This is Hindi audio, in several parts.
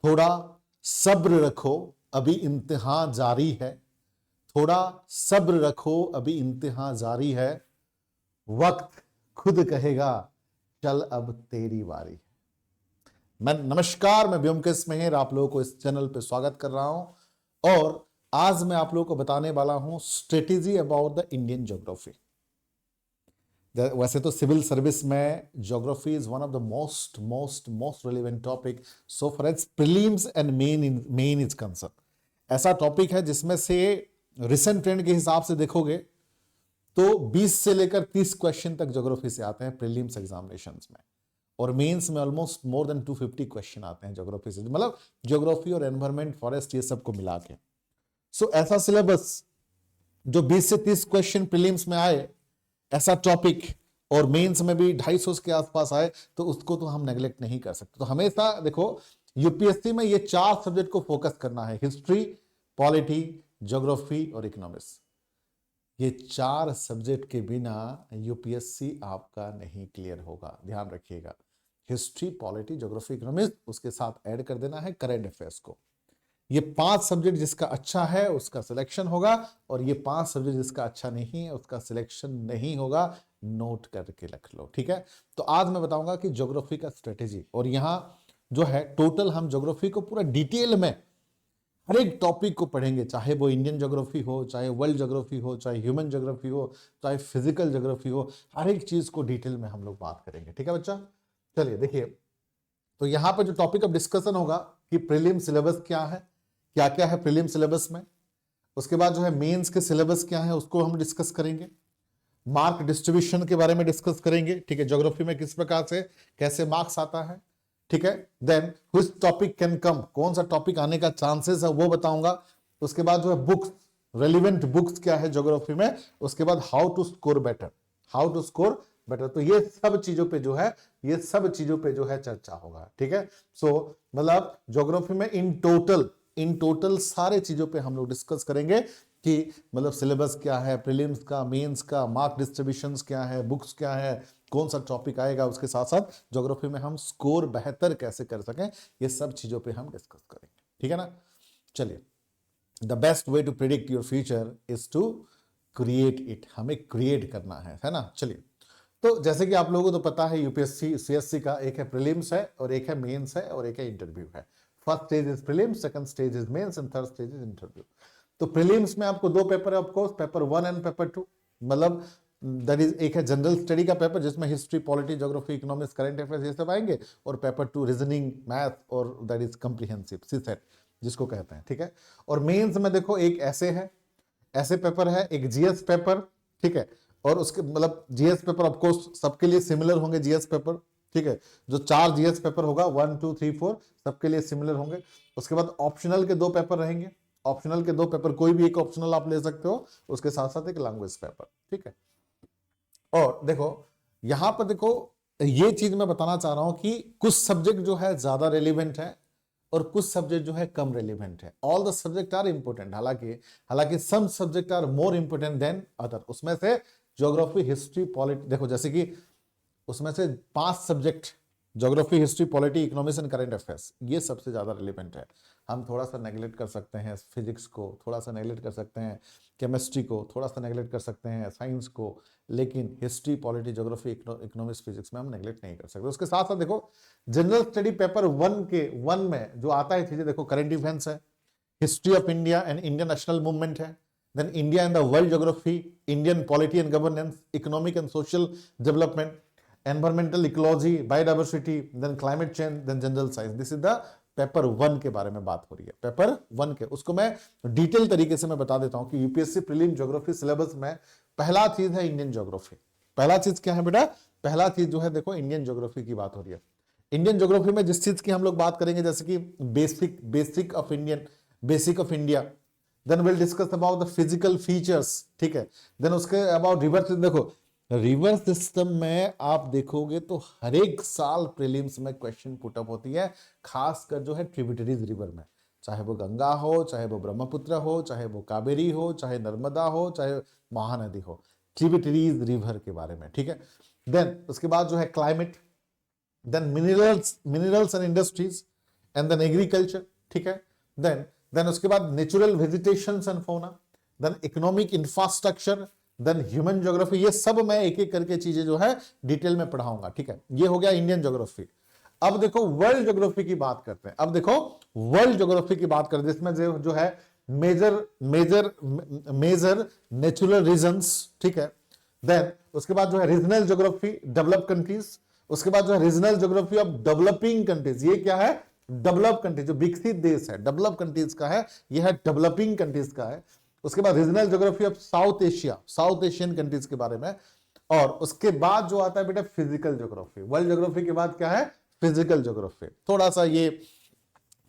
थोड़ा सब्र रखो, अभी इम्तिहान जारी है। थोड़ा सब्र रखो, अभी इम्तिहान जारी है। वक्त खुद कहेगा चल अब तेरी बारी है। नमस्कार, मैं व्योमकेश मेहर आप लोगों को इस चैनल पे स्वागत कर रहा हूं और आज मैं आप लोगों को बताने वाला हूं strategy about the Indian geography. वैसे तो सिविल सर्विस में geography is one of the most most most relevant topic so far as prelims and main is concern. ऐसा टॉपिक है जिसमें से रिसेंट ट्रेंड के हिसाब से देखोगे तो 20 से लेकर 30 क्वेश्चन तक ज्योग्राफी से आते हैं प्रीलिम्स एग्जामिनेशंस में, और मेंस में ऑलमोस्ट मोर देन 250 क्वेश्चन आते हैं ज्योग्राफी से, मतलब ज्योग्राफी और एनवायरमेंट, फॉरेस्ट, ये सब को मिला के। सो ऐसा सिलेबस जो 20 से 30 क्वेश्चन प्रीलिम्स में आए, ऐसा टॉपिक और मेंस में भी 250 के आसपास आए, तो उसको तो हम नेग्लेक्ट नहीं कर सकते। तो हमेशा देखो यूपीएससी में ये 4 सब्जेक्ट को फोकस करना है, हिस्ट्री, पॉलिटी, ज्योग्राफी और इकोनॉमिक्स। ये 4 सब्जेक्ट के बिना यूपीएससी आपका नहीं क्लियर होगा, ध्यान रखिएगा। हिस्ट्री, पॉलिटी, ज्योग्राफी, इकोनॉमिक्स, उसके साथ ऐड कर देना है करंट अफेयर्स को। ये 5 सब्जेक्ट जिसका अच्छा है उसका सिलेक्शन होगा, और ये 5 सब्जेक्ट जिसका अच्छा नहीं है उसका सिलेक्शन नहीं होगा। नोट करके रख लो, ठीक है। तो आज मैं बताऊंगा कि ज्योग्राफी का स्ट्रेटेजी, और यहां जो है टोटल हम ज्योग्राफी को पूरा डिटेल में हर एक टॉपिक को पढ़ेंगे, चाहे वो इंडियन ज्योग्राफी हो, चाहे वर्ल्ड ज्योग्राफी हो, चाहे ह्यूमन ज्योग्राफी हो, चाहे फिजिकल ज्योग्राफी हो, हर एक चीज को डिटेल में हम लोग बात करेंगे, ठीक है बच्चा। चलिए देखिए, तो यहां पर जो टॉपिक ऑफ डिस्कशन होगा कि प्रीलिम सिलेबस क्या है, क्या क्या है प्रीलिम सिलेबस में। उसके बाद जो है मेंस के सिलेबस क्या है उसको हम डिस्कस करेंगे। मार्क डिस्ट्रीब्यूशन के बारे में डिस्कस करेंगे, ठीक है, ज्योग्राफी में किस प्रकार से कैसे मार्क्स आता है, ठीक है। Then which topic can come, कौन सा टॉपिक आने का चांसेस है वो बताऊंगा। उसके बाद जो है बुक्स, रेलिवेंट बुक्स क्या है ज्योग्राफी में। उसके बाद how to score better, how to score better. तो ये सब चीजों पे जो है, ये सब चीजों पे जो है चर्चा होगा, ठीक है। सो मतलब ज्योग्राफी में इन टोटल सारे चीजों पे हम लोग डिस्कस करेंगे कि मतलब सिलेबस क्या है, प्रीलिम्स का, मेंस का, मार्क डिस्ट्रीब्यूशंस क्या है, बुक्स क्या है, कौन सा टॉपिक आएगा, उसके साथ साथ ज्योग्राफी में हम स्कोर बेहतर कैसे कर सकें, ये सब चीजों पे हम डिस्कस करेंगे, ठीक है ना। चलिए, the best way to predict your future is to create it, हमें क्रिएट करना है ना। चलिए, तो जैसे कि आप लोगों को तो पता है यूपीएससी सीएससी का एक है प्रीलिम्स है, और एक है मेंस है, और एक है इंटरव्यू है। First stage is prelims, second stage is mains and third stage is interview. तो प्रीलिम्स में आपको 2 पेपर है ऑफकोर्स, पेपर 1 एंड पेपर 2, मतलब दैट इज एक है जनरल स्टडी का पेपर जिसमें history, polity, geography, economics, current affairs ये सब आएंगे, और पेपर 2 रीजनिंग, मैथ, और दैट इज कॉम्प्रिहेंसिव सीसेट जिसको कहते हैं, ठीक है। और मेंस में देखो एक ऐसे पेपर है, एक जीएस पेपर, ठीक है। और उसके मतलब जीएस पेपर ऑफकोर्स सबके लिए सिमिलर होंगे, जीएस पेपर, ठीक है। जो 4 जीएस पेपर होगा 1 2 3 4 सबके लिए सिमिलर होंगे। उसके बाद ऑप्शनल के 2 पेपर रहेंगे, ऑप्शनल के 2 पेपर, कोई भी एक ऑप्शनल आप ले सकते हो, उसके साथ साथ एक लैंग्वेज पेपर, ठीक है। और देखो यहां पर देखो, ये चीज मैं बताना चाह रहा हूं कि कुछ सब्जेक्ट जो है ज्यादा रेलिवेंट है और कुछ सब्जेक्ट जो है कम रेलिवेंट है। All the subject are important, हालांकि some subject are more important than other. उसमें से ज्योग्राफी, हिस्ट्री, पॉलिटी, देखो जैसे कि उसमें से 5 subject, geography, history, polity, economics and current affairs, ये सबसे ज्यादा रिलेवेंट है। हम थोड़ा सा नेगलेक्ट कर सकते हैं फिजिक्स को, थोड़ा सा नेगलेक्ट कर सकते हैं केमिस्ट्री को, थोड़ा सा नेगलेक्ट कर सकते हैं साइंस को, लेकिन history, polity, geography, economics, physics में हम नेगलेक्ट नहीं कर सकते। उसके साथ साथ देखो जनरल स्टडी पेपर 1 में जो आता है चीजें, देखो करंट इवेंट्स है, history of India and Indian national movement है, then India and the world geography, Indian polity and governance, economic and social development, environmental ecology, biodiversity, then climate change, then general science. This is the paper 1 के बारे में बात हो रही है, पेपर 1 के। उसको मैं डिटेल तरीके से मैं बता देता हूं कि यूपीएससी प्रीलिम ज्योग्राफी सिलेबस में पहला चीज है इंडियन ज्योग्राफी। पहला चीज क्या है बेटा, पहला चीज जो है देखो इंडियन ज्योग्राफी की बात हो रही है। इंडियन ज्योग्राफी में जिस चीज की हम लोग बात करेंगे, जैसे कि basic of India, then will discuss about the physical features, ठीक है। देन उसके अबाउट रिवर, देखो रिवर सिस्टम में आप देखोगे तो हर एक साल प्रीलिम्स में क्वेश्चन पुटअप होती है, खासकर जो है ट्रिब्यूटरीज रिवर में, चाहे वो गंगा हो, चाहे वो ब्रह्मपुत्र हो, चाहे वो कावेरी हो, चाहे नर्मदा हो, चाहे महानदी हो, ट्रिब्यूटरीज रिवर के बारे में, ठीक है। देन उसके बाद जो है climate, then minerals and industries, and then agriculture, ठीक है, देन उसके बाद natural vegetation and fauna, then economic infrastructure, then human geography. ये सब मैं एक एक करके चीजें जो है डिटेल में पढ़ाऊंगा, ठीक है। ये हो गया इंडियन ज्योग्राफी। अब देखो वर्ल्ड ज्योग्राफी की बात करते हैं। अब देखो वर्ल्ड ज्योग्राफी की बात करते हैं, जिसमें जो है मेजर नेचुरल रीजन्स, ठीक है। देन उसके बाद जो है रीजनल ज्योग्राफी, डेवलप कंट्रीज। उसके बाद जो है regional geography of developing countries. ये क्या है? डेवलप कंट्रीज, जो विकसित देश है, डेवलप कंट्रीज का है, ये है डेवलपिंग कंट्रीज का है। उसके बाद regional geography of south Asia, south Asian countries के बारे में। और उसके बाद जो आता है बेटा फिजिकल ज्योग्राफी। वर्ल्ड ज्योग्राफी के बाद क्या है? Physical geography. थोड़ा सा ये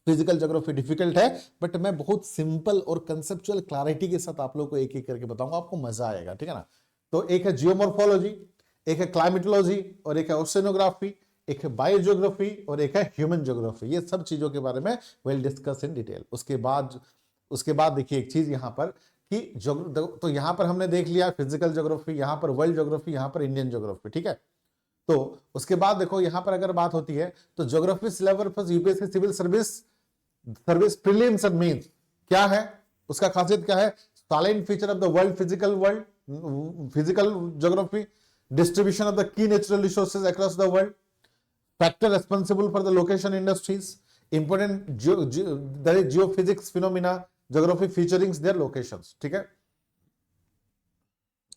फिजिकल ज्योग्राफी डिफिकल्ट है, बट मैं बहुत सिंपल और कंसेप्चुअल क्लैरिटी के साथ आप लोग को एक एक करके बताऊंगा, आपको मजा आएगा, ठीक है ना। तो एक है जियोमॉर्फोलॉजी, एक है क्लाइमेटोलॉजी, और एक है ओशनोग्राफी, एक है बायोजियोग्राफी, और एक है ह्यूमन ज्योग्राफी। ये सब चीजों के बारे में विल डिस्कस इन डिटेल। उसके बाद देखिए एक चीज यहां पर कि तो यहां पर हमने देख लिया फिजिकल ज्योग्राफी, यहां पर वर्ल्ड ज्योग्राफी, यहां पर इंडियन ज्योग्राफी, ठीक है। तो उसके बाद देखो यहां पर अगर बात होती है तो geography syllabus UPSC civil service prelims and mains क्या है, उसका खासियत क्या है? Silent feature of the physical geography, distribution of the key natural resources across the world, factor responsible for the location industries, important geophysics phenomena, geography featuring their locations, ठीक है।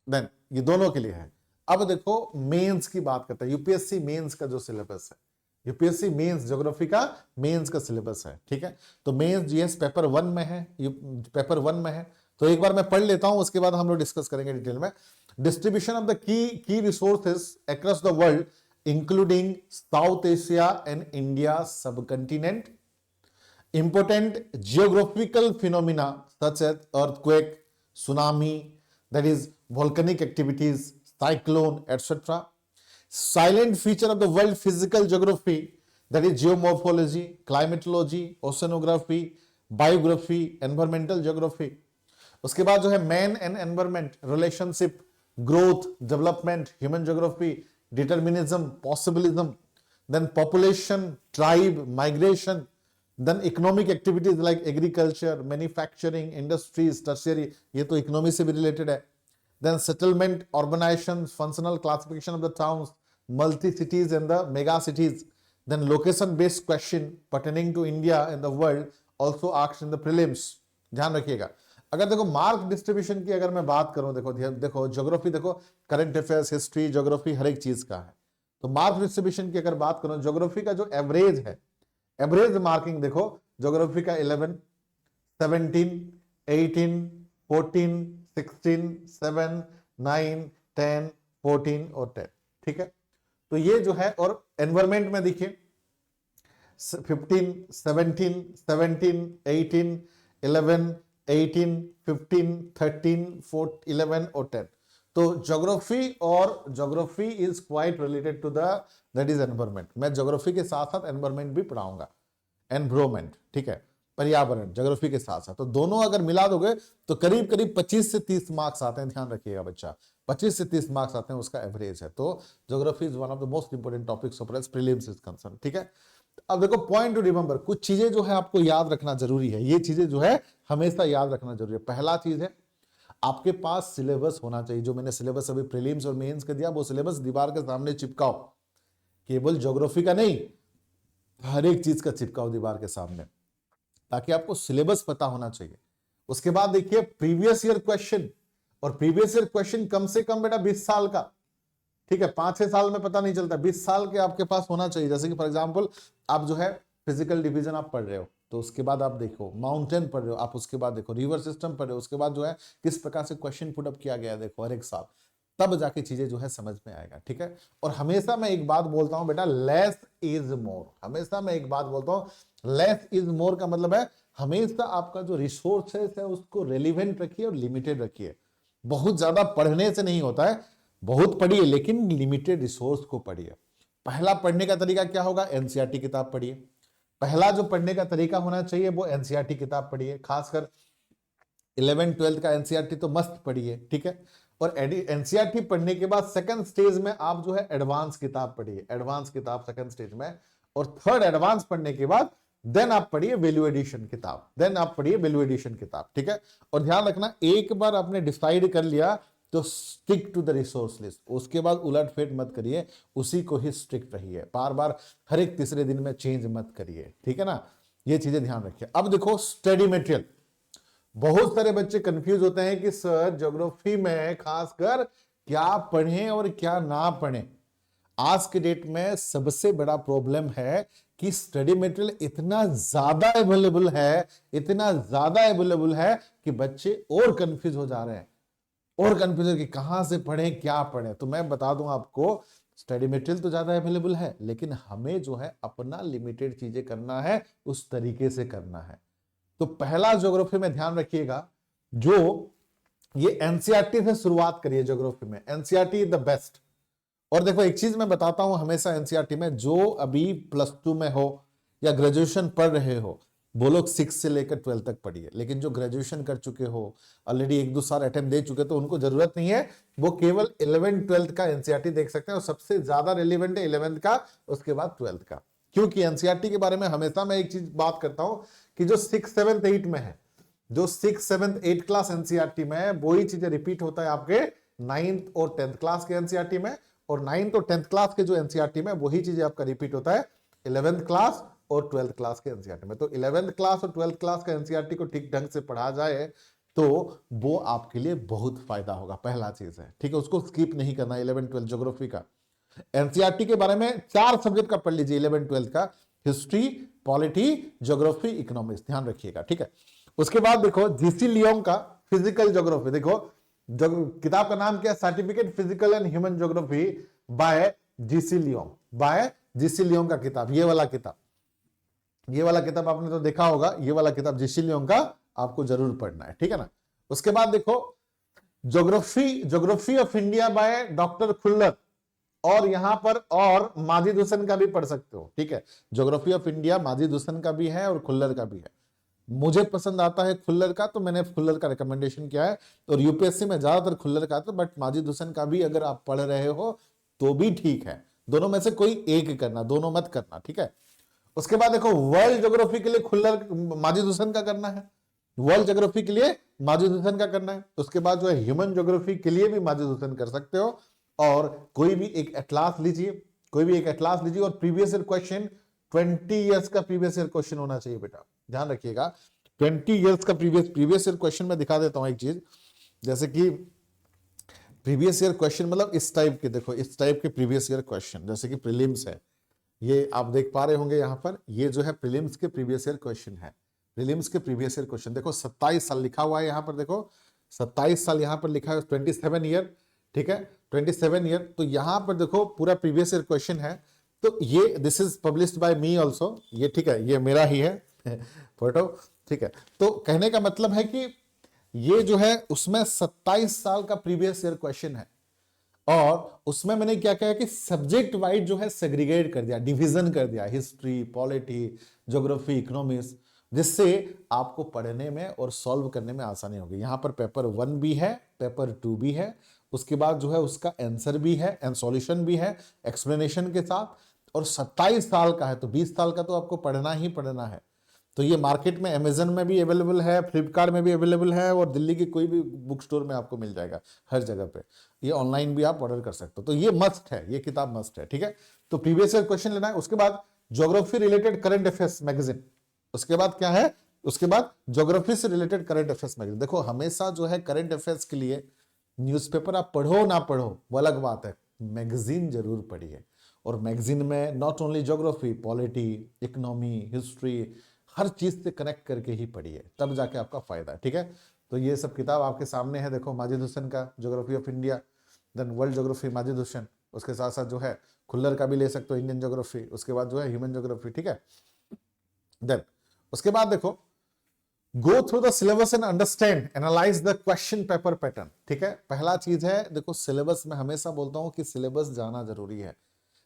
देन ये दोनों के लिए है। अब देखो मेंस की बात करते हैं, यूपीएससी मेंस का जो सिलेबस है, यूपीएससी मेंस ज्योग्राफी का मेंस का सिलेबस है, ठीक है। तो मेंस जीएस पेपर 1 में है, पेपर 1 में है। तो एक बार मैं पढ़ लेता हूं, उसके बाद हम लोग डिस्कस करेंगे डिटेल में। डिस्ट्रीब्यूशन ऑफ द की resources across the world including south Asia and India सब continent, important geographical phenomena such as earthquake, tsunami, that is volcanic activities, cyclone, etc. Silent feature of the world physical geography, that is geomorphology, climatology, oceanography, biography, environmental geography. उसके बाद जो है man and environment, relationship, growth, development, human geography, determinism, possibilism, then population, tribe, migration, then economic activities like agriculture, manufacturing, industries, tertiary, ये तो इकोनॉमी से भी रिलेटेड है। Then settlement, organisation, functional classification of the towns, multi cities and the mega cities, then location based question pertaining to India and the world also asked in the prelims. ध्यान रखिएगा। अगर देखो मार्क डिस्ट्रीब्यूशन की अगर मैं बात करूं, देखो ज्योग्राफी, देखो करंट अफेयर्स, हिस्ट्री, ज्योग्राफी हर एक चीज का है। तो मार्क डिस्ट्रीब्यूशन की अगर बात करूं, ज्योग्राफी का जो एवरेज है, एवरेज मार्किंग देखो ज्योग्राफी का 11, 17, 18, 14, 16, 7, 9, 10, 14 और 10, ठीक है। तो ये जो है, और एनवायरमेंट में देखिए 15, 17, 17, 18, 11, 18, 15, 13, 14, 11 और 10। तो geography is quite related to that is environment. मैं ज्योग्राफी के साथ साथ एनवायरमेंट भी पढ़ाऊंगा, एनवायरमेंट, ठीक है, पर्यावरण, ज्योग्राफी के साथ साथ। तो दोनों अगर मिला दोगे तो करीब करीब 25 से 30 मार्क्स आते हैं। ध्यान रखिएगा बच्चा, 25 से 30 मार्क्स आते हैं, उसका एवरेज है। तो geography is one of the most important topics of prelims is concern, ठीक है। अब देखो पॉइंट टू रिमेंबर, कुछ चीजें जो है आपको याद रखना जरूरी है। ये चीजें जो है हमेशा याद रखना जरूरी है। पहला चीज है आपके पास सिलेबस होना चाहिए। जो मैंने सिलेबस अभी प्रीलिम्स और मेंस का दिया, वो सिलेबस दीवार के सामने चिपकाओ, केवल ज्योग्राफी का नहीं, हर एक चीज का चिपकाओ दीवार के सामने, ताकि आपको सिलेबस पता होना चाहिए। उसके बाद देखिए प्रीवियस ईयर क्वेश्चन, और प्रीवियस ईयर क्वेश्चन कम से कम बेटा 20 साल का, ठीक है, 5-6 साल में पता नहीं चलता, 20 साल के आपके पास होना चाहिए। जैसे कि फॉर एग्जांपल आप जो है फिजिकल डिवीजन आप पढ़ रहे हो, तो उसके बाद आप देखो माउंटेन पढ़ रहे हो, आप उसके बाद देखो रिवर सिस्टम पढ़ रहे हो, उसके बाद जो है किस प्रकार से क्वेश्चन पुट अप किया गया है देखो हर एक साल, तब जाके चीजें जो है समझ में आएगा, ठीक है। और हमेशा मैं एक बात बोलता हूं बेटा, लेस इज मोर। हमेशा मैं एक बात बोलता हूं, लेस इज मोर का मतलब है हमेशा आपका जो रिसोर्सेस है उसको रेलिवेंट रखिए और लिमिटेड रखिए। बहुत ज्यादा पढ़ने से नहीं होता है, बहुत पढ़िए लेकिन लिमिटेड रिसोर्स को पढ़िए। पहला पढ़ने का तरीका क्या होगा? एनसीईआरटी किताब पढ़िए। पहला जो पढ़ने का तरीका होना चाहिए वो एनसीईआरटी किताब पढ़िए, खासकर 11th 12th का एनसीईआरटी तो मस्त पढ़िए, ठीक है। और एनसीईआरटी पढ़ने के बाद सेकंड स्टेज में आप जो है एडवांस किताब पढ़िए, एडवांस किताब सेकंड स्टेज में। और थर्ड एडवांस पढ़ने के बाद देन आप पढ़िए वैल्यू एडिशन किताब, देन आप पढ़िए वैल्यू एडिशन किताब, ठीक है। और ध्यान रखना, एक बार आपने डिसाइड कर लिया तो stick to the resource list, उसके बाद उलट फेट मत करिए, उसी को ही स्ट्रिक्ट रहिए, बार बार हर एक तीसरे दिन में चेंज मत करिए, ठीक है ना। ये चीजें ध्यान रखिए। अब देखो स्टडी मटेरियल, बहुत सारे बच्चे कंफ्यूज होते हैं कि सर ज्योग्राफी में खासकर क्या पढ़ें और क्या ना पढ़ें। आज के डेट में सबसे बड़ा प्रॉब्लम है कि स्टडी मटेरियल इतना ज्यादा अवेलेबल है, इतना ज्यादा अवेलेबल है कि बच्चे और कंफ्यूज हो जा रहे हैं, और कंफ्यूजन कि कहां से पढ़ें क्या पढ़ें। तो मैं बता दूं आपको, स्टडी मटेरियल तो ज्यादा अवेलेबल है, लेकिन हमें जो है अपना लिमिटेड चीजें करना है, उस तरीके से करना है। तो पहला ज्योग्राफी में ध्यान रखिएगा, जो ये एनसीईआरटी से शुरुआत करिए ज्योग्राफी में, एनसीईआरटी इज द बेस्ट। और देखो एक चीज मैं बताता हूं हमेशा एनसीईआरटी में, जो अभी +2 में हो या ग्रेजुएशन पढ़ रहे हो, वो लोग 6 से लेकर 12 तक पढ़िए। लेकिन जो ग्रेजुएशन कर चुके हो, ऑलरेडी 1-2 साल अटेम्प्ट दे चुके, तो उनको जरूरत नहीं है, वो केवल 11th-12th का एनसीईआरटी देख सकते हैं, और सबसे ज्यादा रेलिवेंट है 11th का, उसके बाद 12th का। क्योंकि एनसीईआरटी के बारे में हमेशा मैं एक चीज बात करता हूं कि जो 6th 7th 8 में है, जो 6th 7th 8 क्लास एनसीईआरटी में है, वही चीजें रिपीट होता है आपके 9th और 10th क्लास के एनसीईआरटी में, और 9th और 10th क्लास के जो एनसीईआरटी में, वही चीजें आपका रिपीट होता है 11th क्लास और 12th क्लास के एनसीईआरटी में। तो 11th क्लास और 12th क्लास का एनसीईआरटी को ठीक ढंग से पढ़ा जाए तो वो आपके लिए बहुत फायदा होगा, पहला चीज है, ठीक है। उसको स्किप नहीं करना 11th-12th ज्योग्राफी का। एनसीईआरटी के बारे में 4 सब्जेक्ट का पढ़ लीजिए 11th-12th का, हिस्ट्री, पॉलिटी, ज्योग्राफी, इकोनॉमिक्स, ध्यान रखिएगा, ठीक है। उसके बाद देखो जीसी लियोंग का फिजिकल ज्योग्राफी, देखो किताब का नाम क्या है, certificate physical and human geography by GC Leong, by GC Leong का किताब, ये वाला किताब, ये वाला किताब आपने तो देखा होगा, ये वाला किताब जीसी लियोंग का आपको जरूर पढ़ना है, ठीक है ना। उसके बाद देखो geography of India by doctor Khullar, और यहां पर और माजिद हुसैन का भी पढ़ सकते हो, ठीक है। Geography of India Majid Hussain का भी है और खुल्लर का भी है। मुझे पसंद आता है खुल्लर का, तो मैंने खुल्लर का रिकमेंडेशन किया है, और यूपीएससी में ज्यादातर खुल्लर का आता है, बट माजिद हुसैन का भी अगर आप पढ़ रहे हो तो भी ठीक है। दोनों में से कोई एक करना, दोनों मत करना, ठीक है। उसके बाद देखो वर्ल्ड ज्योग्राफी के लिए खुल्लर माजिद हुसैन का करना है, वर्ल्ड ज्योग्राफी के लिए माजिद हुसैन का करना है। उसके बाद जो है ह्यूमन ज्योग्राफी के लिए भी माजिद हुसैन कर सकते हो, और कोई भी एक एटलास लीजिए, कोई भी एक एटलास लीजिए, और प्रीवियस ईयर क्वेश्चन 20 ईयर्स का प्रीवियस ईयर क्वेश्चन होना चाहिए बेटा, ध्यान रखिएगा। 20 ईयर्स का प्रीवियस ईयर क्वेश्चन मैं दिखा देता हूं एक चीज, जैसे कि प्रीवियस ईयर क्वेश्चन मतलब इस टाइप के, देखो इस टाइप के प्रीवियस ईयर क्वेश्चन, जैसे कि प्रीलिम्स है, ये आप देख पा रहे होंगे यहां पर, ये जो है प्रीलिम्स के प्रीवियस ईयर क्वेश्चन है। प्रीलिम्स के प्रीवियस ईयर क्वेश्चन देखो 27 साल लिखा हुआ है यहां पर, देखो 27 साल यहां पर लिखा है, 27 ईयर, ठीक है, 27 ईयर। तो यहां पर देखो पूरा प्रीवियस ईयर क्वेश्चन है। तो ये this is published by me also, ये ठीक है, ये मेरा ही है फोटो, ठीक है। तो कहने का मतलब है कि ये जो है उसमें 27 साल का प्रीवियस ईयर क्वेश्चन है, और उसमें मैंने क्या कहा कि सब्जेक्ट वाइज जो है सेग्रीगेट कर दिया, डिवीजन कर दिया, हिस्ट्री, पॉलिटी, ज्योग्राफी, इकोनॉमिक्स, जिससे आपको पढ़ने में और सॉल्व करने में आसानी होगी। यहां पर पेपर 1 भी है, पेपर 2 भी है, उसके बाद जो है उसका आंसर भी है एंड सॉल्यूशन भी है एक्सप्लेनेशन के साथ, और 27 साल का है, तो 20 साल का तो आपको पढ़ना ही पढ़ना है। तो ये मार्केट में अमेजन में भी अवेलेबल है, फ्लिपकार्ट में भी अवेलेबल है, और दिल्ली की कोई भी बुक स्टोर में आपको मिल जाएगा, हर जगह पे। ये ऑनलाइन भी आप ऑर्डर कर सकते हो, तो ये मस्ट है, ये किताब मस्ट है, ठीक है। तो प्रीवियस ईयर क्वेश्चन लेना है। उसके बाद geography related current affairs magazine, उसके बाद क्या है, उसके बाद ज्योग्राफी से रिलेटेड करंट अफेयर्स मैगजीन। देखो हमेशा जो है करंट अफेयर्स के लिए न्यूज़पेपर आप पढ़ो ना पढ़ो वो अलग बात है, मैगजीन जरूर पढ़िए। और मैगजीन में not only geography, polity, economy, history, हर चीज से कनेक्ट करके ही पढ़िए, तब जाके आपका फायदा है, ठीक है। तो ये सब किताब आपके सामने है, देखो माजिद हुसैन का geography of India, then world geography Majid Hussain, उसके साथ साथ जो है खुल्लर का भी ले सकते हो इंडियन ज्योग्राफी, उसके बाद जो है ह्यूमन ज्योग्राफी, ठीक है। देन उसके बाद देखो go through the syllabus and understand analyse the question paper pattern, ठीक है। पहला चीज है देखो सिलेबस, में हमेशा बोलता हूं कि सिलेबस जाना जरूरी है,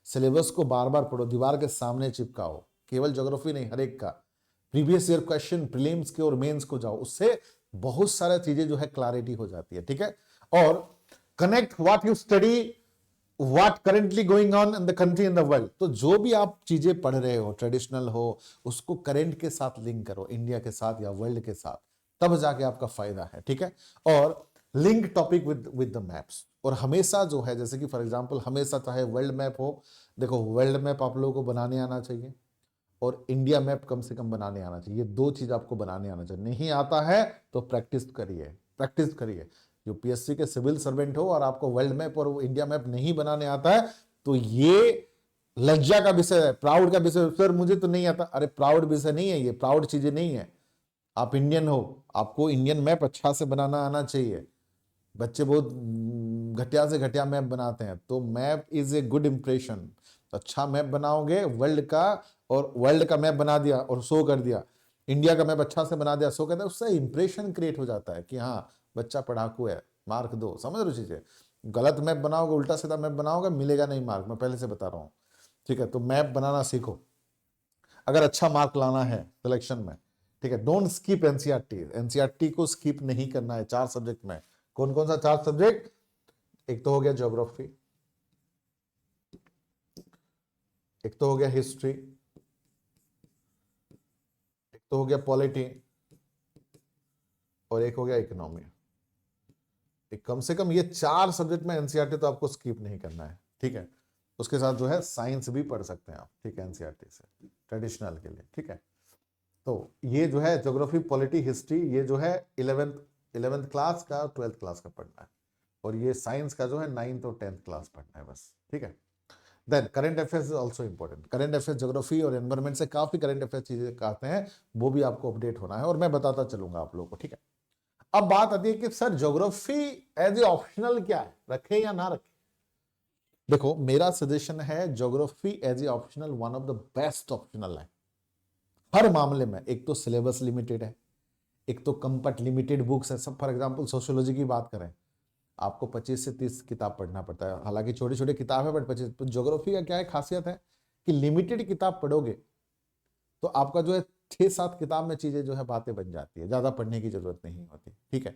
सिलेबस को बार बार पढ़ो, दीवार के सामने चिपकाओ, केवल ज्योग्राफी नहीं, हर एक का प्रीवियस ईयर क्वेश्चन प्रीलिम्स के और मेंस को जाओ, उससे बहुत सारी चीजें जो है क्लैरिटी हो जाती है, ठीक है। और connect what you study what currently going on in the country in the world. तो जो भी आप चीजें पढ़ रहे हो ट्रेडिशनल हो, उसको करेंट के साथ लिंक करो, इंडिया के साथ या वर्ल्ड के साथ, तब जाके आपका फायदा है, ठीक है। और link topic with the maps. और हमेशा जो है, जैसे कि फॉर एग्जांपल, हमेशा चाहे वर्ल्ड मैप हो, देखो वर्ल्ड मैप आप लोगों को बनाने आना चाहिए और इंडिया मैप कम से कम बनाने आना चाहिए। ये दो चीज आपको बनाने आना चाहिए। नहीं आता है तो प्रैक्टिस करिए, प्रैक्टिस करिए। यूपीएससी के सिविल सर्वेंट हो और आपको वर्ल्ड मैप और इंडिया मैप नहीं बनाने आता है, तो ये लज्जा का विषय है, प्राउड का विषय। सर मुझे तो नहीं आता। अरे प्राउड विषय नहीं है, ये प्राउड चीजें नहीं है। आप इंडियन हो, आपको इंडियन मैप अच्छा से बनाना आना चाहिए। बच्चे बहुत घटिया से घटिया मैप बनाते हैं, तो map is a good impression. अच्छा मैप बनाओगे वर्ल्ड का, और वर्ल्ड का मैप बना दिया और शो कर दिया, इंडिया का मैप अच्छा से बना दिया, शो कर दिया, उससे इंप्रेशन क्रिएट हो जाता है कि हाँ बच्चा पढ़ाकू है, मार्क दो। समझ रहे हो चीजें। गलत मैप बनाओगे, उल्टा सीधा मैप बनाओगे, मिलेगा नहीं मार्क, मैं पहले से बता रहा हूँ, ठीक है। तो मैप बनाना सीखो अगर अच्छा मार्क लाना है सिलेक्शन में, ठीक है। डोंट स्किप एनसीईआरटी, एनसीईआरटी को स्किप नहीं करना है 4 सब्जेक्ट में। कौन कौन सा 4 सब्जेक्ट? एक तो हो गया ज्योग्राफी, एक तो हो गया हिस्ट्री, एक तो हो गया पॉलिटी, और एक हो गया इकोनॉमी। कम से कम ये 4 सब्जेक्ट में एनसीईआरटी तो आपको स्किप नहीं करना है, ठीक है। उसके साथ जो है साइंस भी पढ़ सकते हैं आप, ठीक है, एनसीईआरटी से ट्रेडिशनल के लिए, ठीक है। तो ये जो है ज्योग्राफी, पॉलिटी, हिस्ट्री, ये जो है 11th क्लास का, 12th क्लास का पढ़ना है। और ये साइंस का जो है 9th और 10th क्लास पढ़ना है बस, ठीक है। Then current affairs is also important. Current affairs geography और एनवायरमेंट से काफी करंट अफेयर्स चीजें कहते हैं, वो भी आपको अपडेट होना है और मैं बताता चलूंगा आप लोगों को, ठीक है। अब बात आती है कि sir geography as a optional क्या है, रखे या ना रखे। देखो मेरा सजेशन है, geography as a optional one of the best optional है हर मामले में। एक तो सिलेबस लिमिटेड है, एक तो कंपट लिमिटेड बुक्स है। सब फॉर एग्जांपल सोशियोलॉजी की बात करें, आपको 25 से 30 किताब पढ़ना पड़ता है, हालांकि छोटी छोटी किताब है बट 25। ज्योग्राफी का क्या है खासियत है कि लिमिटेड किताब पढ़ोगे तो आपका जो है 6-7 किताब में चीजें जो है बातें बन जाती है, ज्यादा पढ़ने की जरूरत नहीं होती, ठीक है।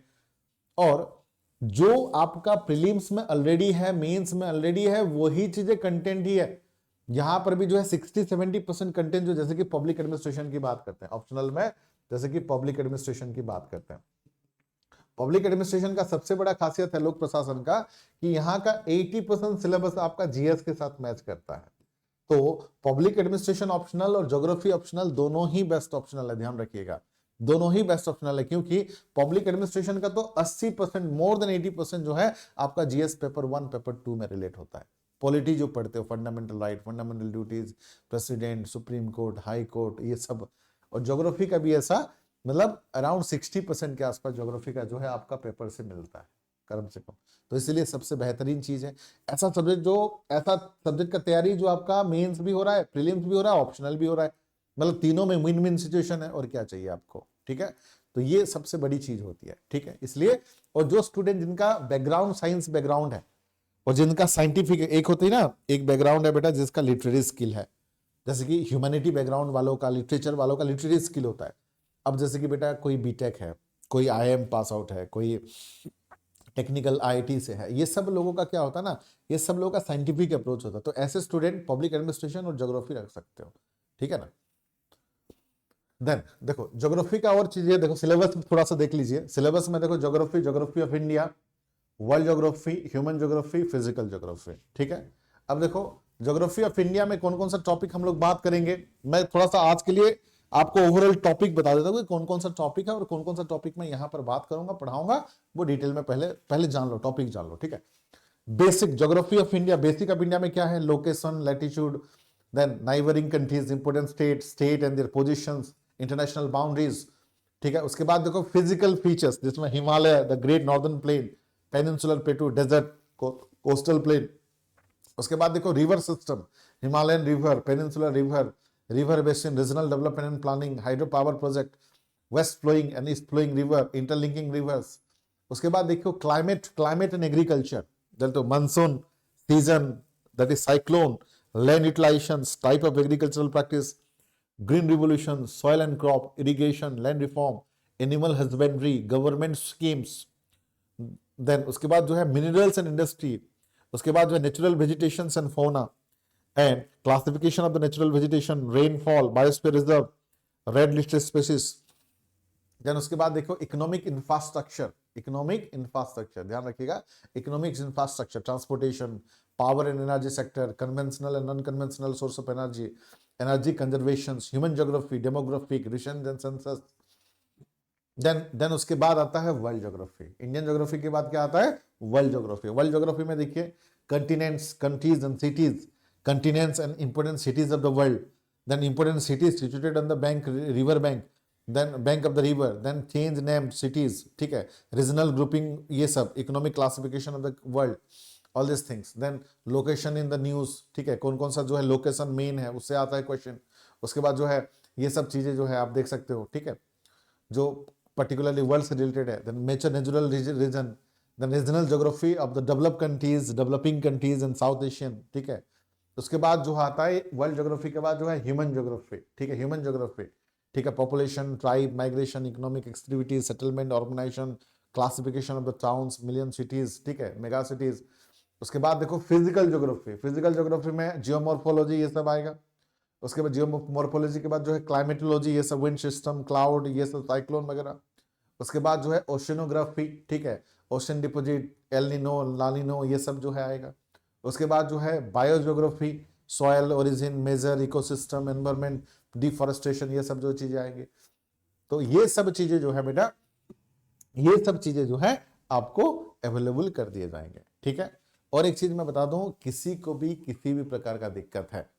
और जो आपका प्रीलिम्स में ऑलरेडी है, मेंस में ऑलरेडी है, वही चीजें कंटेंट ही है। यहां पर भी जो है 60-70% कंटेंट, जो जैसे कि पब्लिक एडमिनिस्ट्रेशन की बात करते हैं ऑप्शनल में, जैसे कि पब्लिक एडमिनिस्ट्रेशन की बात करते हैं। पब्लिक एडमिनिस्ट्रेशन का सबसे बड़ा खासियत है लोक प्रशासन का कि यहाँ का 80% सिलेबस आपका जीएस के साथ मैच करता है। तो पब्लिक एडमिनिस्ट्रेशन ऑप्शनल और ज्योग्राफी ऑप्शनल दोनों ही बेस्ट ऑप्शनल है, ध्यान रखिएगा, दोनों ही बेस्ट ऑप्शनल है। क्योंकि पब्लिक एडमिनिस्ट्रेशन का तो 80%, मोर देन 80% जो है आपका जीएस पेपर 1 पेपर 2 में रिलेट होता है। पॉलिटी जो पढ़ते हो, fundamental right, fundamental duties, president, supreme court, high court, ये सब। और ज्योग्राफी का भी ऐसा, मतलब अराउंड 60% के आसपास ज्योग्राफी का जो है आपका पेपर से मिलता है कम से कम। तो इसीलिए सबसे बेहतरीन चीज है ऐसा सब्जेक्ट का तैयारी जो आपका मेंस भी हो रहा है, प्रीलिम्स भी हो रहा है, ऑप्शनल भी हो रहा है, मतलब तीनों में विन विन सिचुएशन है। और क्या चाहिए आपको, ठीक है। तो ये सबसे बड़ी चीज होती है, ठीक है। इसलिए, और जो स्टूडेंट जिनका बैकग्राउंड साइंस बैकग्राउंड है और जिनका साइंटिफिक, एक होती है ना, एक बैकग्राउंड है बेटा जिसका लिटरेरी स्किल है, जैसे कि ह्यूमैनिटी बैकग्राउंड वालों का, लिटरेचर वालों का लिटरेरी स्किल होता है। अब जैसे कि बेटा कोई बीटेक है, कोई आईआईएम पास आउट है, कोई टेक्निकल आईआईटी से है, ये सब लोगों का क्या होता है ना, ये सब लोगों का साइंटिफिक अप्रोच होता है। तो ऐसे स्टूडेंट पब्लिक एडमिनिस्ट्रेशन और ज्योग्राफी रख सकते हो, ठीक है ना। देन देखो ज्योग्राफी का और चीजें देखो, सिलेबस थोड़ा सा देख लीजिए। सिलेबस में देखो geography, geography of India, world geography, human geography, physical geography, ठीक है। अब देखो ज्योग्राफी ऑफ इंडिया में कौन कौन सा टॉपिक हम लोग बात करेंगे, मैं थोड़ा सा आज के लिए आपको ओवरऑल टॉपिक बता देता हूँ कि कौन कौन सा टॉपिक है और कौन कौन सा टॉपिक मैं यहाँ पर बात करूंगा, पढ़ाऊंगा, वो डिटेल में पहले जान लो, टॉपिक जान लो, ठीक है। Basic geography of India, basic of India में क्या है, location, latitude, then neighbouring countries, important state and their positions, international boundaries, ठीक है। उसके बाद देखो फिजिकल फीचर्स, जिसमें Himalaya, the great northern plain, peninsular plateau, desert, coastal plain. उसके बाद देखो river system, Himalayan river, peninsular river, river basin, regional development and planning, hydro power project, west flowing and east flowing river, interlinking reverse. उसके बाद देखो क्लाइमेट एंड एग्रीकल्चर, तो monsoon season, that is cyclone, land utilisation, type of agricultural practice, green revolution, soil and crop, irrigation, land reform, animal husbandry, government schemes. Then उसके बाद जो है मिनरल्स एंड इंडस्ट्री, उसके बाद जो है natural vegetation and fauna and classification of the natural vegetation, rainfall, biosphere reserve, red listed species. Then उसके बाद देखो इकोनॉमिक इंफ्रास्ट्रक्चर, इकोनॉमिक इंफ्रास्ट्रक्चर ध्यान रखिएगा, economic infrastructure, transportation, power and energy sector, conventional and non conventional source of energy, energy conservation, human geography, demographic, recent and census. Then उसके बाद आता है वर्ल्ड ज्योग्राफी। इंडियन ज्योग्राफी के बाद क्या आता है? World geography. वर्ल्ड ज्योग्राफी में देखिए continents, countries and cities, continents and important cities of the world, then important cities situated on the bank, river bank, then bank of the river, then change name cities, ठीक है, रीजनल ग्रुपिंग, ये सब, economic classification of the world, all this things. Then location in the news, ठीक है, कौन कौन सा जो है लोकेशन मेन है, उससे आता है क्वेश्चन। उसके बाद जो है ये सब चीजें जो है आप देख सकते हो, ठीक है, जो particularly world से related है। then nature, natural region, then regional geography of the developed countries, developing countries and South Asian, ठीक है। उसके बाद जो आता है वर्ल्ड ज्योग्राफी के बाद जो है ह्यूमन ज्योग्राफी, ठीक है, ह्यूमन ज्योग्राफी, ठीक है, population, tribe, migration, economic activities, settlement, organisation, classification of the towns, million cities, ठीक है, मेगा सिटीज। उसके बाद देखो फिजिकल ज्योग्राफी, फिजिकल ज्योग्राफी में जियोमॉर्फोलॉजी ये सब आएगा। उसके बाद जियोमॉर्फोलॉजी के बाद जो है क्लाइमेटोलॉजी, ये सब, विंड सिस्टम, क्लाउड, ये सब, साइक्लोन वगैरह। उसके बाद जो है ओशनोग्राफी, ठीक है, ओशन डिपोजिट, एल निनो, लानिनो, ये सब जो है आएगा। उसके बाद जो है biogeography, soil origin, major, ecosystem, environment, deforestation, ये सब जो चीजें आएंगी। तो ये सब चीजें जो है बेटा, ये सब चीजें जो है आपको अवेलेबल कर दिए जाएंगे, ठीक है। और एक चीज मैं बता दूं, किसी को भी किसी भी प्रकार का दिक्कत है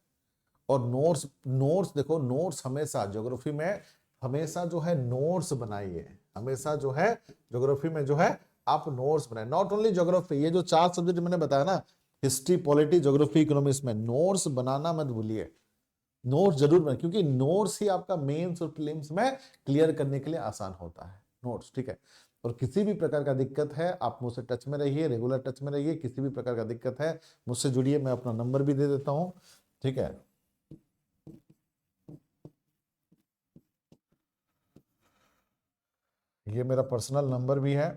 और नोट्स, नोट्स देखो, नोट्स हमेशा ज्योग्राफी में हमेशा जो है नोट्स बनाइए, हमेशा जो है ज्योग्राफी में जो है आप नोट्स बनाए। नॉट ओनली ज्योग्राफी, ये जो 4 सब्जेक्ट मैंने बताया ना, हिस्ट्री, पॉलिटी, ज्योग्राफी, इकोनॉमिक्स, में नोट्स बनाना मत भूलिए, नोट्स जरूर बनाए, क्योंकि नोट्स ही आपका मेंस और प्रीलिम्स में क्लियर करने के लिए आसान होता है, नोट्स, ठीक है। और किसी भी प्रकार का दिक्कत है आप मुझसे टच में रहिए, रेगुलर टच में रहिए, किसी भी प्रकार का दिक्कत है मुझसे जुड़िए, मैं अपना नंबर भी दे देता हूं, ठीक है। ये मेरा पर्सनल नंबर भी है,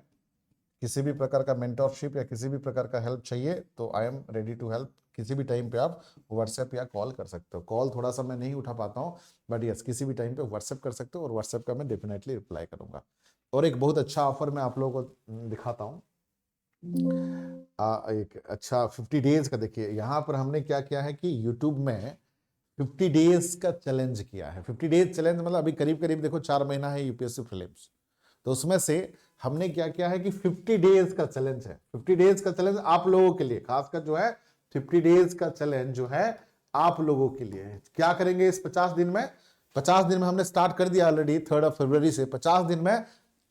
किसी भी प्रकार का मेंटरशिप या किसी भी प्रकार का हेल्प चाहिए तो I am ready to help. किसी भी टाइम पे आप व्हाट्सएप या कॉल कर सकते हो। कॉल थोड़ा सा मैं नहीं उठा पाता हूँ, बट यस किसी भी टाइम पे व्हाट्सएप कर सकते हो, और व्हाट्सएप का मैं डेफिनेटली रिप्लाई करूंगा। और एक बहुत अच्छा ऑफर मैं आप लोगों को दिखाता हूँ, एक अच्छा 50 डेज का। देखिए यहाँ पर हमने क्या किया है कि यूट्यूब में 50 डेज का चैलेंज किया है। 50 डेज चैलेंज मतलब अभी करीब करीब देखो 4 महीना है यूपीएससी प्रीलिम्स, तो उसमें से हमने क्या किया है कि 50 डेज का चैलेंज है। 50 डेज का चैलेंज आप लोगों के लिए, खासकर जो है 50 डेज का चैलेंज जो है आप लोगों के लिए है। क्या करेंगे इस 50 दिन में? 50 दिन में हमने स्टार्ट कर दिया ऑलरेडी 3 फरवरी से। 50 दिन में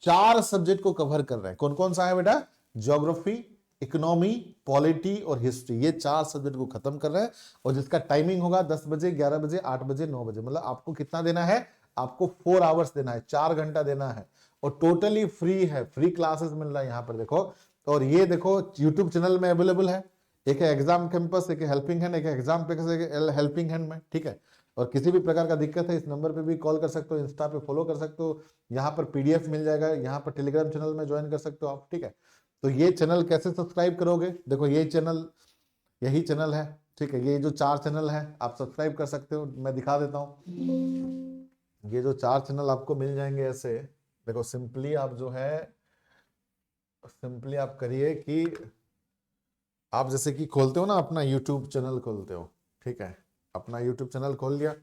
4 सब्जेक्ट को कवर कर रहे हैं। कौन कौन सा है बेटा? ज्योग्राफी, इकोनॉमी, पॉलिटी और हिस्ट्री, ये 4 सब्जेक्ट को खत्म कर रहे हैं। और जिसका टाइमिंग होगा 10 बजे, 11 बजे, 8 बजे, 9 बजे, मतलब आपको कितना देना है? आपको 4 आवर्स देना है, 4 घंटा देना है, और टोटली फ्री है, फ्री क्लासेस मिल रहा है यहाँ पर देखो। और ये देखो यूट्यूब चैनल में अवेलेबल है, एक है एग्जाम कैंपस, एक है हेल्पिंग हैंड, एक है एग्जाम कैंपस, एक है हेल्पिंग हैंड में, ठीक है। और किसी भी प्रकार का दिक्कत है इस नंबर पे भी कॉल कर सकते हो, इंस्टा पे फॉलो कर सकते हो, यहाँ पर पीडीएफ मिल जाएगा, यहाँ पर टेलीग्राम चैनल में ज्वाइन कर सकते हो आप, ठीक है। तो ये चैनल कैसे सब्सक्राइब करोगे? देखो ये चैनल, यही चैनल है, ठीक है। ये जो 4 चैनल है आप सब्सक्राइब कर सकते हो, मैं दिखा देता हूँ। ये जो 4 चैनल आपको मिल जाएंगे ऐसे, देखो सिंपली आप जो है, सिंपली आप करिए कि आप जैसे कि खोलते हो ना अपना यूट्यूब चैनल खोलते हो, ठीक है, अपना यूट्यूब चैनल खोल लिया,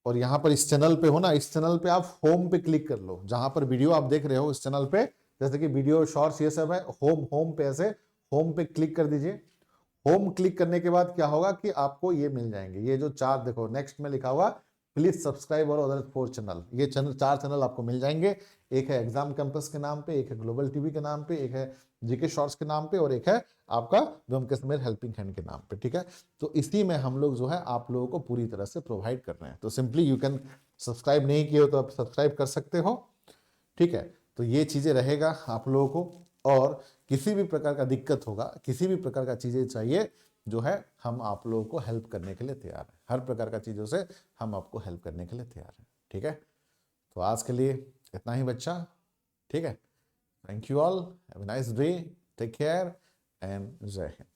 और यहाँ पर इस चैनल पे हो ना, इस चैनल पे आप होम पे क्लिक कर लो, जहां पर वीडियो आप देख रहे हो इस चैनल पे, जैसे कि वीडियो शॉर्ट्स ये सब है, होम होम पे, ऐसे होम पे क्लिक कर दीजिए। होम क्लिक करने के बाद क्या होगा कि आपको ये मिल जाएंगे, ये जो 4 देखो नेक्स्ट में लिखा हुआ, प्लीज सब्सक्राइब और अदर 4 चैनल, ये चैनल 4 चैनल आपको मिल जाएंगे। एक है एग्जाम कैंपस के नाम पे, एक है ग्लोबल टीवी के नाम पे, एक है जीके शॉर्ट्स के नाम पे, और एक है आपका व्योम कश्मीर हेल्पिंग हैंड के नाम पे, ठीक है। तो इसी में हम लोग जो है आप लोगों को पूरी तरह से प्रोवाइड कर रहे हैं। तो सिंपली यू कैन सब्सक्राइब नहीं किए हो तो आप सब्सक्राइब कर सकते हो, ठीक है। तो ये चीजें रहेगा आप लोगों को, और किसी भी प्रकार का दिक्कत होगा, किसी भी प्रकार का चीजें चाहिए जो है, हम आप लोगों को हेल्प करने के लिए तैयार हैं। हर प्रकार का चीजों से हम आपको हेल्प करने के लिए तैयार हैं, ठीक है। तो आज के लिए इतना ही बच्चा, ठीक है। Thank you all, have a nice day, take care and जय हिंद।